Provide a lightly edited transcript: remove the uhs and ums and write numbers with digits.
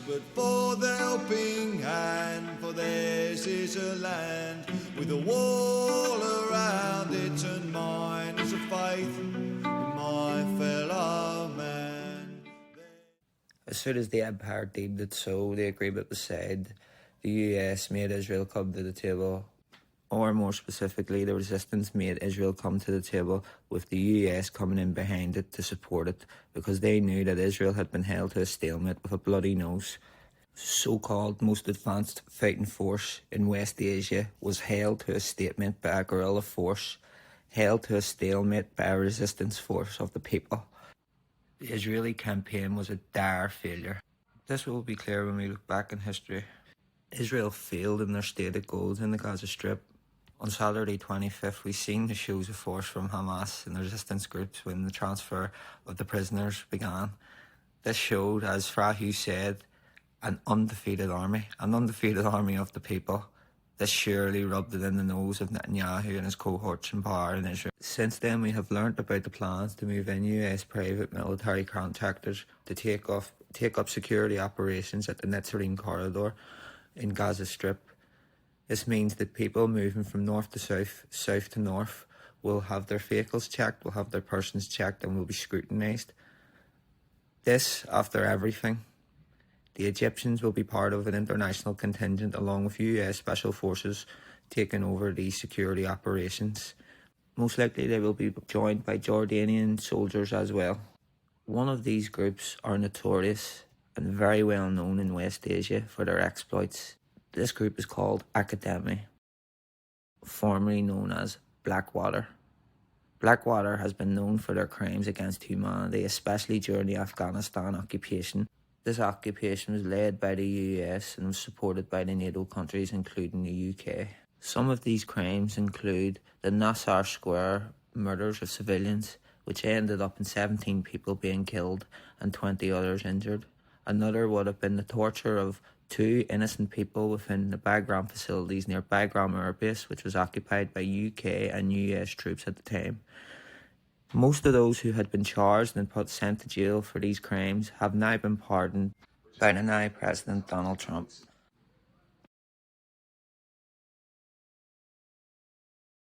but for the helping hand, for theirs is a land with a wall around it, and mine is a faith in my fellow man. As soon as the Empire deemed it so, the agreement was signed. The US made Israel come to the table, or more specifically, the resistance made Israel come to the table, with the US coming in behind it to support it, because they knew that Israel had been held to a stalemate with a bloody nose. So-called most advanced fighting force in West Asia was held to a stalemate by a guerrilla force, held to a stalemate by a resistance force of the people. The Israeli campaign was a dire failure. This will be clear when we look back in history. Israel failed in their stated goals in the Gaza Strip. On Saturday 25th, we seen the shows of force from Hamas and the resistance groups when the transfer of the prisoners began. This showed, as Frahu said, an undefeated army of the people. This surely rubbed it in the nose of Netanyahu and his cohorts in power in Israel. Since then, we have learnt about the plans to move in US private military contractors to take up security operations at the Netzarim corridor in Gaza Strip. This means that people moving from north to south, south to north, will have their vehicles checked, will have their persons checked, and will be scrutinised. This, after everything, the Egyptians will be part of an international contingent along with US Special Forces taking over these security operations. Most likely they will be joined by Jordanian soldiers as well. One of these groups are notorious and very well known in West Asia for their exploits. This group is called Academy, formerly known as Blackwater. Blackwater has been known for their crimes against humanity, especially during the Afghanistan occupation. This occupation was led by the US and was supported by the NATO countries, including the UK. Some of these crimes include the Nassar Square murders of civilians, which ended up in 17 people being killed and 20 others injured. Another would have been the torture of 2 innocent people within the Bagram facilities near Bagram Air Base, which was occupied by UK and US troops at the time. Most of those who had been charged and sent to jail for these crimes have now been pardoned by the now President Donald Trump.